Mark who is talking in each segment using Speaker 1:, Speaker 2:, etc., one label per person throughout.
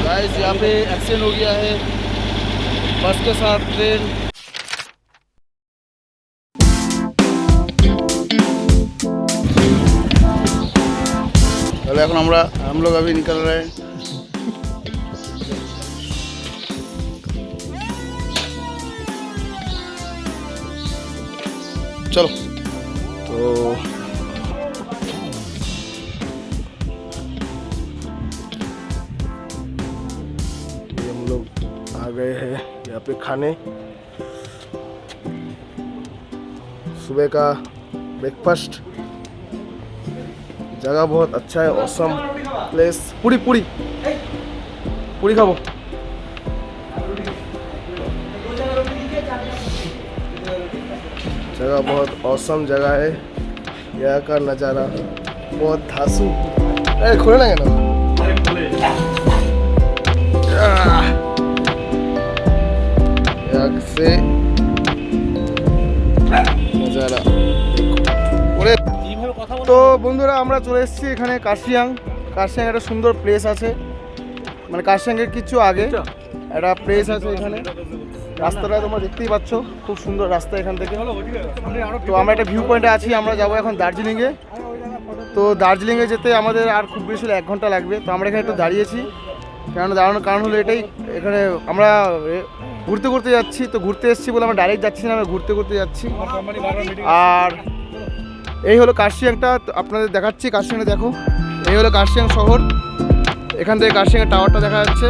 Speaker 1: Guys यहाँ पे accident हो गया है बस के साथ ट्रेन। चलो এখন আমরা हम लोग अभी निकल रहे हैं। चलो तो हम लोग आ गए हैं यहाँ पे खाने। सुबह का ब्रेकफास्ट, जगह बहुत अच्छा है, ऑसम प्लेस। पूरी पूरी पूरी खाबो। जगह बहुत औसम जगह है, यहाँ का नज़ारा बहुत धांसू। अरे खोले ना क्या यहाँ से नज़ारा। তো বন্ধুরা আমরা চলে এসেছি এখানে কার্শিয়াং। কার্শিয়াং একটা সুন্দর প্লেস আছে, মানে কার্শিয়াংয়ের কিছু আগে একটা প্লেস আছে এখানে। রাস্তাটা তোমরা দেখতেই পাচ্ছ, খুব সুন্দর রাস্তা এখান থেকে। তো আমরা একটা ভিউ পয়েন্টে আছি, আমরা যাবো এখন দার্জিলিংয়ে। তো দার্জিলিংয়ে যেতে আমাদের আর খুব বেশি হলে 1 ঘন্টা লাগবে। তো আমরা এখানে একটু দাঁড়িয়েছি, দাঁড়ানোর কারণ হলো এটাই, এখানে আমরা ঘুরতে ঘুরতে যাচ্ছি। তো ঘুরতে এসেছি বলে আমরা ডাইরেক্ট যাচ্ছি না, আমরা ঘুরতে ঘুরতে যাচ্ছি। আর এই হলো কার্শিয়াংটা, আপনাদের দেখাচ্ছি। কার্শিয়াংটা দেখো, এই হলো কার্শিয়াং শহর। এখান থেকে কার্শিয়াংয়ের টাওয়ারটা দেখা যাচ্ছে।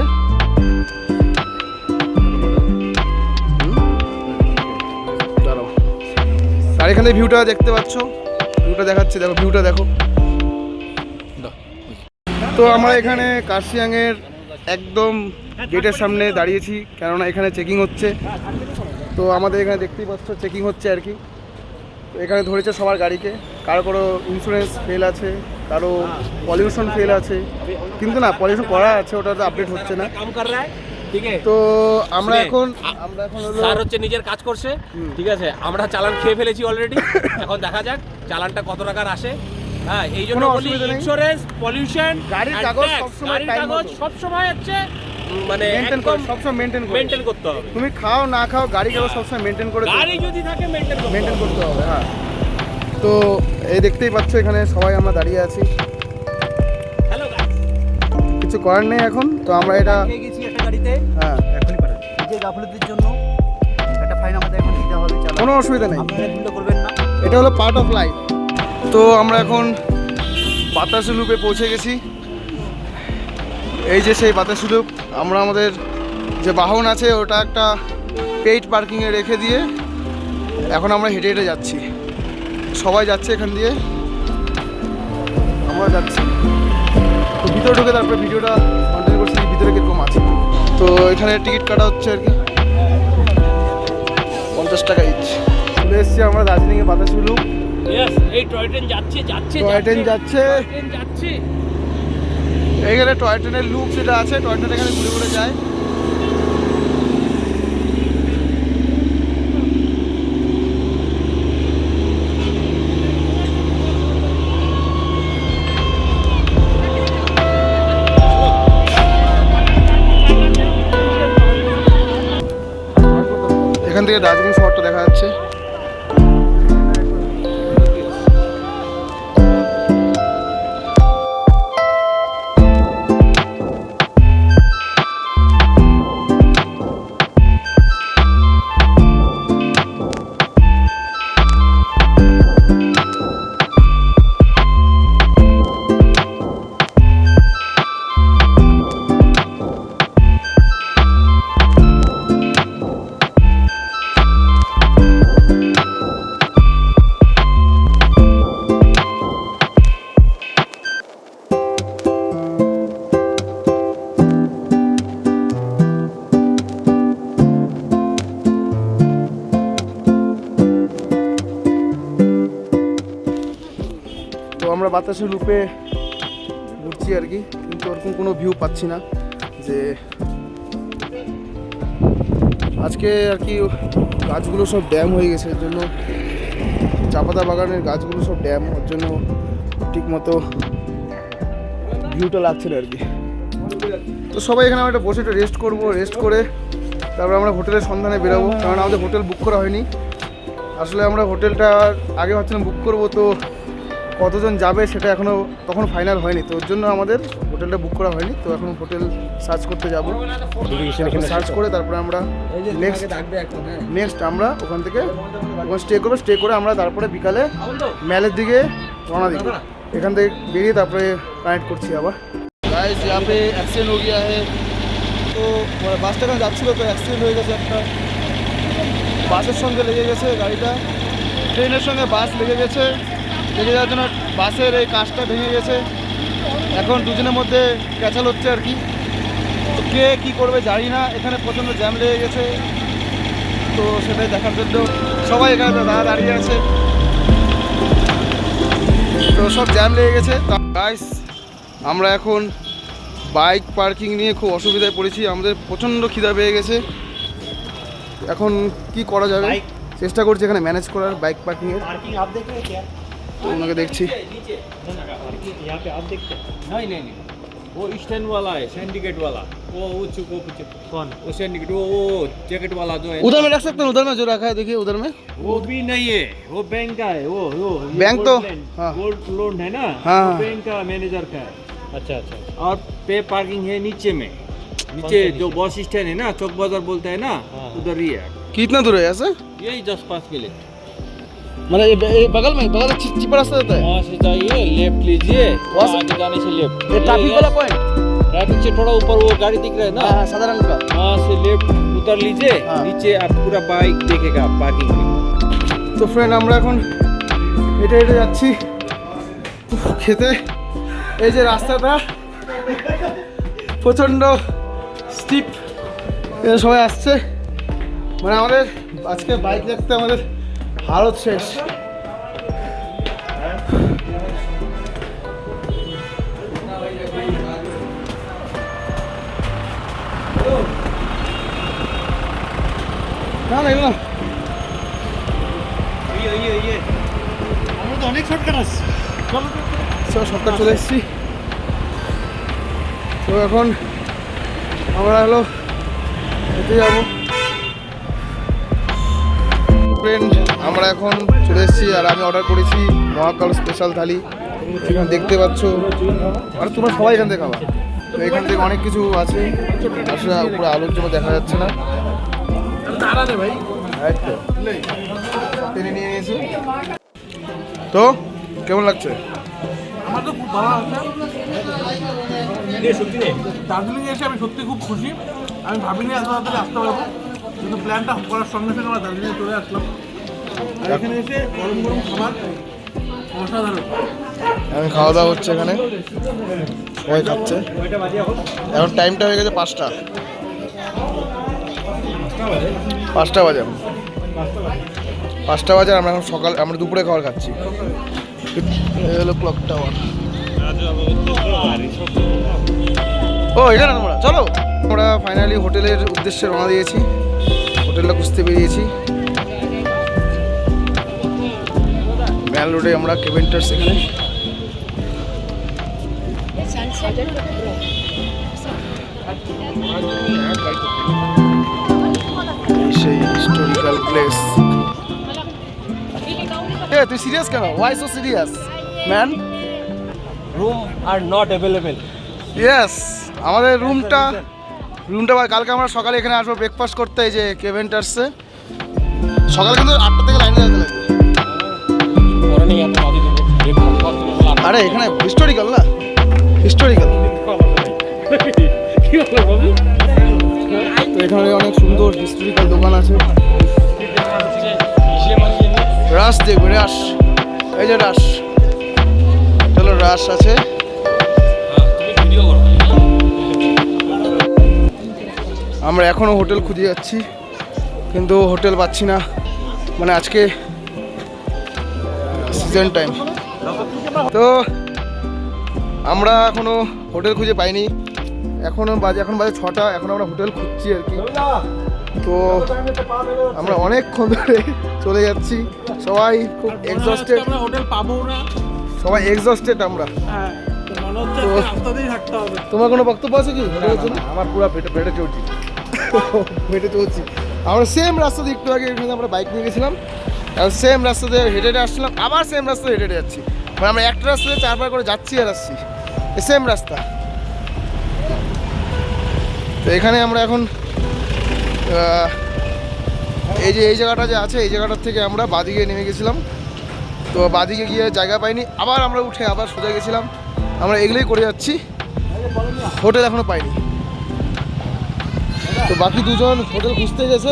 Speaker 1: আর এখানে ভিউটা দেখতে পাচ্ছ, ভিউটা দেখাচ্ছে, দেখো ভিউটা দেখো। তো আমরা এখানে কার্শিয়াংয়ের একদম গেটের সামনে দাঁড়িয়েছি, কেননা এখানে চেকিং হচ্ছে। তো আমাদের এখানে দেখতেই পাচ্ছ চেকিং হচ্ছে আর কি। এখানে ধরেছে সবার গাড়িকে, কারো কোনো ইন্স্যুরেন্স ফেল আছে, কারো পলিউশন ফেল আছে, কিন্তু না পলিউশন করা আছে, ওটা তো আপডেট হচ্ছে না। তো আমরা এখন
Speaker 2: স্যার হচ্ছে নিজের কাজ করছে, ঠিক আছে। আমরা চালান খেয়ে ফেলেছি অলরেডি, এখন দেখা যাক চালানটা কত টাকার আসে। হ্যাঁ, এই জন্য বলি ইন্স্যুরেন্স, পলিউশন,
Speaker 1: গাড়ির কাগজ
Speaker 2: সব সময় হচ্ছে মানে
Speaker 1: একদম সবসময় মেনটেন করতে হবে। তুমি খাও না খাও, গাড়ি কাগজ সবসময় মেনটেন করে,
Speaker 2: গাড়ি যদি থাকে মেনটেন
Speaker 1: করতে হবে। হ্যাঁ, তো এই দেখতেই পাচ্ছ এখানে সবাই আমরা দাঁড়িয়ে আছি,
Speaker 2: হ্যালো গাইস,
Speaker 1: কিছু করার নেই এখন। তো আমরা এটা
Speaker 3: পেয়ে গেছি একটা গাড়িতে।
Speaker 1: হ্যাঁ,
Speaker 3: এখনই পারেন যে গাফলতির জন্য একটা ফাইন আমাদের এখন দিতে হবে।
Speaker 1: কোনো অসুবিধা নেই,
Speaker 3: আপনারা ভুল করবেন না,
Speaker 1: এটা হলো পার্ট অফ লাইফ। তো আমরা এখন বাতাসি লুপে পৌঁছে গেছি। এই যে সেই বাতাসি লুপ, আমরা আমাদের যে বাহন আছে ওটা একটা পেইড পার্কিংয়ে রেখে দিয়ে এখন আমরা হেঁটে হেঁটে যাচ্ছি। সবাই যাচ্ছে এখান দিয়ে, আমরা যাচ্ছি। তো ভিতরে ঢুকে তারপরে ভিডিওটা কন্টিনিউ করছি, ভিতরে কীরকম আছে। তো এখানে টিকিট কাটা হচ্ছে আর কি, 50 টাকা ইচ। চলে এসেছি আমরা দার্জিলিংয়ে বাতাসি লুপ।
Speaker 2: এই টয় ট্রেন যাচ্ছে
Speaker 1: এইখানে টয় ট্রেনের লুপ যেটা আছে, টয় ট্রেন এখানে ঘুরে ঘুরে যায়। এখান থেকে দার্জিলিং শহরটা দেখা যাচ্ছে। আমরা বাতাসি লুপে ঘুরছি আর কি, কিন্তু ওরকম কোনো ভিউ পাচ্ছি না। যে আজকে আর কি গাছগুলো সব ড্যাম হয়ে গেছে, এর জন্য চা পাতা বাগানের গাছগুলো সব ড্যাম, ওর জন্য ঠিক মতো ভিউটা লাগছে না আর কি। তো তো সবাই এখানে আমরা বসে একটু রেস্ট করবো, রেস্ট করে তারপর আমরা হোটেলের সন্ধানে বেরোবো, কারণ আমাদের হোটেল বুক করা হয়নি। আসলে আমরা হোটেলটা আগে ভাবছিলাম বুক করবো, তো কতজন যাবে সেটা তখন ফাইনাল হয়নি, তো ওর জন্য আমাদের হোটেলটা বুক করা হয়নি। তো এখন হোটেল সার্চ করতে যাবো, সার্চ করে তারপরে আমরা নেক্সট আমরা ওখান থেকে স্টে করে আমরা তারপরে বিকালে ম্যালের দিকে রওনা দিব। এখান থেকে বেরিয়ে তারপরে কানেক্ট করছি আবার। গাইস यहाँ पे एक्सीडेंट हो गया है, তো বাসটা এখানে যাচ্ছিলো, তো অ্যাক্সিডেন্ট হয়ে গেছে একটা, বাসের সঙ্গে লেগে গেছে গাড়িটা, ট্রেনের সঙ্গে বাস লেগে গেছে, লেগে যাওয়ার জন্য বাসের এই কাঁচটা ভেঙে গেছে। এখন দুজনের মধ্যে ক্যাচাল হচ্ছে আর কি, তো কে কী করবে জানি না। এখানে প্রচণ্ড জ্যাম লেগে গেছে, তো সেটাই দেখার জন্য সবাই এখানে দাঁড়িয়ে আছে, তো সব জ্যাম লেগে গেছে। গাইস আমরা এখন বাইক পার্কিং নিয়ে খুব অসুবিধায় পড়েছি, আমাদের প্রচণ্ড খিদা পেয়ে গেছে। এখন কি করা যাবে চেষ্টা করছি এখানে ম্যানেজ করার বাইক পার্কিংয়ের। তো ওনাকে দেখছি,
Speaker 4: यहाँ पे आप देखते हैं? नहीं वो स्टैंड वाला है, सिंडिकेट वाला, वो कौन वो सिंडिकेट, वो जैकेट वाला जो है
Speaker 1: उधर में रख सकते हैं, उधर में जो रखा है देखिए उधर में,
Speaker 4: वो भी नहीं है, वो बैंक का है, वो
Speaker 1: बैंक तो हाँ
Speaker 4: गोल्ड लोन है ना,
Speaker 1: हाँ
Speaker 4: वो बैंक का मैनेजर का है। अच्छा और पे पार्किंग है नीचे में, नीचे जो बस स्टैंड है ना, चौक बाजार बोलते हैं ना, उधर ही है।
Speaker 1: कितना दूर है ऐसे,
Speaker 4: यही 10-5 मिनट,
Speaker 1: मतलब ये बगल में चिपा रास्ता रहता है।
Speaker 4: वहाँ से जाइए, लेफ्ट लीजिए, वहाँ आगे जाने से लेफ्ट,
Speaker 1: ये ट्रैफिक वाला पॉइंट,
Speaker 4: ट्रैफिक से थोड़ा ऊपर वो गाड़ी दिख रहा है ना,
Speaker 1: हाँ सादा रंग का,
Speaker 4: वहाँ से लेफ्ट उतर लीजिए,
Speaker 1: हाँ।
Speaker 4: नीचे आप पूरा बाइक देखेगा पार्किंग में।
Speaker 1: তো ফ্রেন্ড আমরা এখন হেঁটে হেঁটে যাচ্ছি খেতে। এই যে রাস্তাটা প্রচণ্ড স্টিপ, সবাই আসছে, মানে আমাদের আজকে বাইক দেখতে আমাদের হালত শেষ। না না এগুলো
Speaker 4: আমরা তো অনেক শর্টকাট আছে,
Speaker 1: শর্টকাট চলে এসেছি। তো এখন আমরা হলো হেঁটে যাবো। ফ্রেন্ড আমরা এখন চলে এসেছি, আর আমি অর্ডার করেছি মহাকাল স্পেশাল থালি, এখানে দেখতে পাচ্ছ, আর তোমরা সবাই এখান থেকে খাবা। তো এখান থেকে অনেক কিছু আছে, আসলে পুরো আলোর জন্য দেখা যাচ্ছে না। ভাই টেনে নিয়ে নিয়েছি। তো কেমন লাগছে?
Speaker 5: আমার তো খুব ভালো লাগছে, দার্জিলিংয়ে এসে আমি সত্যি খুব খুশি। আমি ভাবিনি এত তাড়াতাড়ি আসতে পারবো, কিন্তু প্ল্যানটা করার সঙ্গে সঙ্গে আমরা দার্জিলিংয়ে চলে আসলাম। আর এখানে এসে গরম গরম খাবার অসাধারণ।
Speaker 1: এখন খাওয়া দাওয়া হচ্ছে, এখানে সবাই খাচ্ছে। এখন টাইমটা হয়ে গেছে 5টা বাজে, 5টা বাজে। আমরা এখন আমরা দুপুরে খাবার খাচ্ছি। এই হলো ক্লক টাওয়ার। ও এখানে তোমরা চলো, আমরা ফাইনালি হোটেলের উদ্দেশ্যে রওনা দিয়েছি, হোটেলটা খুঁজতে বেরিয়েছি। ম্যাল রোডে আমরা কেভেন্টার্স, এখানে সেই হিস্টোরিক্যাল প্লেস। তুই সিরিয়াস কেন? Why so serious man?
Speaker 4: Room are not available.
Speaker 1: Yes, আমাদের রুমটা কালকে আমরা সকালে এখানে আসবো ব্রেকফাস্ট করতে, এই যে কেভেন্টার্সে। সকালে কিন্তু 8টা থেকে লাইনে যেতে লাগবে। আরে এখানে হিস্টোরিক্যাল না, হিস্টোরিক্যাল। তো এখানে অনেক সুন্দর হিস্টোরিক্যাল দোকান আছে। রাশ দেখবে, রাশ, এই যে রাশ, চলো রাশ আছে। আমরা এখনও হোটেল খুঁজে যাচ্ছি, কিন্তু হোটেল পাচ্ছি না, মানে আজকে সিজন টাইম, তো আমরা এখনও হোটেল খুঁজে পাইনি। এখন বাজে 6টা, এখন আমরা হোটেল খুঁজছি আর কি। তো আমরা অনেকক্ষণ ধরে চলে যাচ্ছি, সবাই খুব এক্সস্টেড,
Speaker 5: আমরা হোটেল পাবো না,
Speaker 1: সবাই এক্সস্টেড আমরা।
Speaker 5: হ্যাঁ, মনে মনে হচ্ছে
Speaker 1: তো-
Speaker 5: রাস্তাতেই থাকতে হবে।
Speaker 1: তোমার কোনো বক্তব্য আছে কি এটার জন্য?
Speaker 4: আমার পুরো পেটে চলছি।
Speaker 1: হেঁটে চলছি আমরা সেম রাস্তা দিয়ে একটু আগে এখানে আমরা বাইক নিয়ে গেছিলাম আর সেম রাস্তা দিয়ে হেঁটে হেঁটে আসছিলাম আবার সেম রাস্তা দিয়ে হেঁটে হেঁটে যাচ্ছি মানে আমরা একটা রাস্তা দিয়ে 4 বার করে যাচ্ছি আর আসছি সেম রাস্তা। তো এখানে আমরা এখন এই জায়গাটা যে আছে এই জায়গাটার থেকে আমরা বাদিকে নেমে গেছিলাম। তো বাদিকে গিয়ে জায়গা পাইনি আবার আমরা উঠে আবার সোজা গেছিলাম। আমরা এগুলোই করে যাচ্ছি, হোটেল এখনও পাইনি। তো বাকি দুজন হোটেল খুঁজতে গেছে।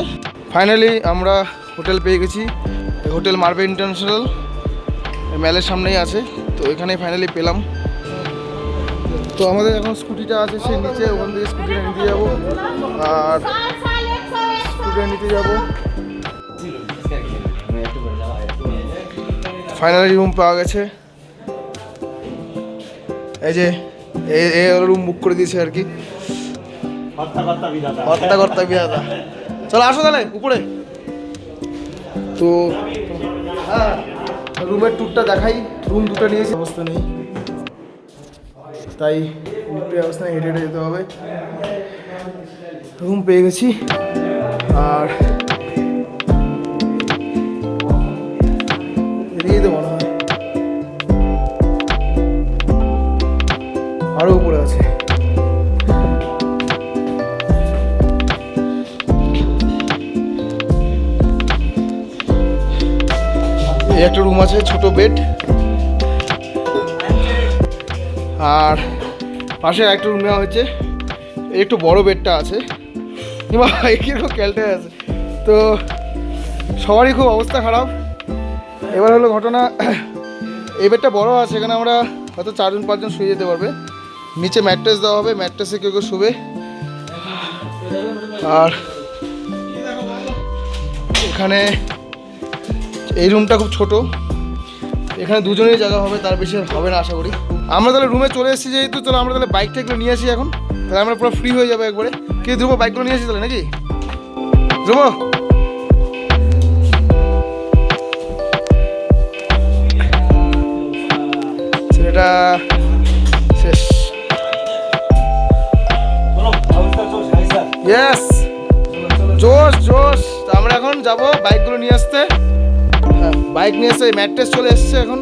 Speaker 1: ফাইনালি আমরা হোটেল পেয়ে গেছি। হোটেল মার্বে ইন্টারন্যাশনাল ম্যালের সামনেই আছে। তো এখানেই ফাইনালি পেলাম। তো আমাদের এখন স্কুটিটা আছে সে নিচে, ওখান থেকে স্কুটিটা নিতে যাবো আর স্কুটিটা নিতে যাবো। ফাইনালি রুম পাওয়া গেছে। এই যে এই রুম বুক করে দিয়েছে আর কি। কর্তা বিদাতা। চলো আসো তাহলে উপরে। তো হ্যাঁ রুমের ট্যুরটা দেখাই। রুম দুটো নিয়েছি, অবস্থা নেই, তাই উপরে অবস্থা নেই, হেঁটে হেঁটে যেতে হবে। রুম পেয়ে গেছি আর এদিকেই তো মনে হয় আরও উপরে আছে। এই একটা রুম আছে, ছোট বেড, আর পাশে একটা রুম নেওয়া হয়েছে। এই একটু বড় বেডটা আছে, কিরকম ক্যালটে আছে। তো সবারই খুব অবস্থা খারাপ। এবার হলো ঘটনা, এই বেডটা বড় আছে, এখানে আমরা হয়তো 4-5 জন শুয়ে যেতে পারবে। নিচে ম্যাট্রেস দেওয়া হবে, ম্যাট্রেসে কেউ কেউ শুবে। আর এখানে এই রুমটা খুব ছোট, এখানে দুজনেই জায়গা হবে, তার বেশি হবে না আশা করি। আমরা তাহলে রুমে চলে এসেছি যেহেতু, চলো আমরা তাহলে বাইকটা একটু নিয়ে আসি এখন, তাহলে আমরা পুরো ফ্রি হয়ে যাবো একবারে। কি ধ্রুব, বাইকগুলো নিয়ে আসি তাহলে নাকি ধ্রুব? ছেলেটা শেষ। ইয়েস, জোশ জোশ। তো আমরা এখন যাবো বাইকগুলো নিয়ে আসতে। হ্যাঁ বাইক নিয়ে এসে ম্যাট্রেস চলে এসছে এখন,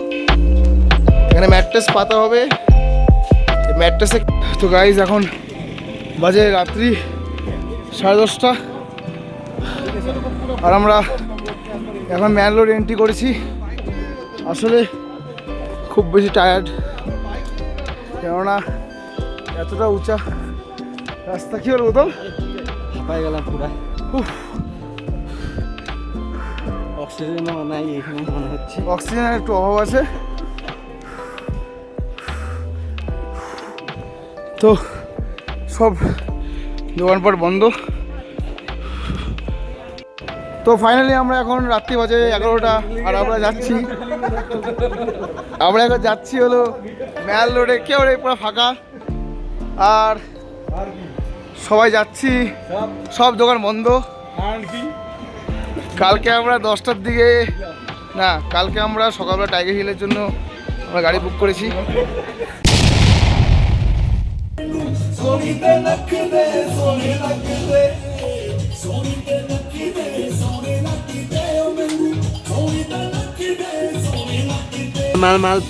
Speaker 1: এখানে ম্যাট্রেস পাতা হবে ম্যাট্রেসে। তো গাইজ এখন বাজে রাত্রি 10:30 আর আমরা এখন ম্যানলোর এন্ট্রি করেছি। আসলে খুব বেশি টায়ার্ড, কেননা এতটা উঁচা রাস্তা। কি হলো উদল?
Speaker 3: হাঁপাই গেলাম পুরা। অক্সিজেনও নাই এখানে মনে হচ্ছে।
Speaker 1: অক্সিজেনের একটু অভাব আছে। তো সব দোকানপাট বন্ধ। তো ফাইনালি আমরা এখন রাত্রি বাজে 11টা আর আমরা এখন যাচ্ছি হলো ম্যাল রোডে। কেউ নেই, পুরো ফাঁকা। আর সবাই যাচ্ছি, সব দোকান বন্ধ। কালকে আমরা 10টার দিকে না, কালকে আমরা সকালবেলা টাইগার হিলের জন্য আমরা গাড়ি বুক করেছি।
Speaker 3: মাল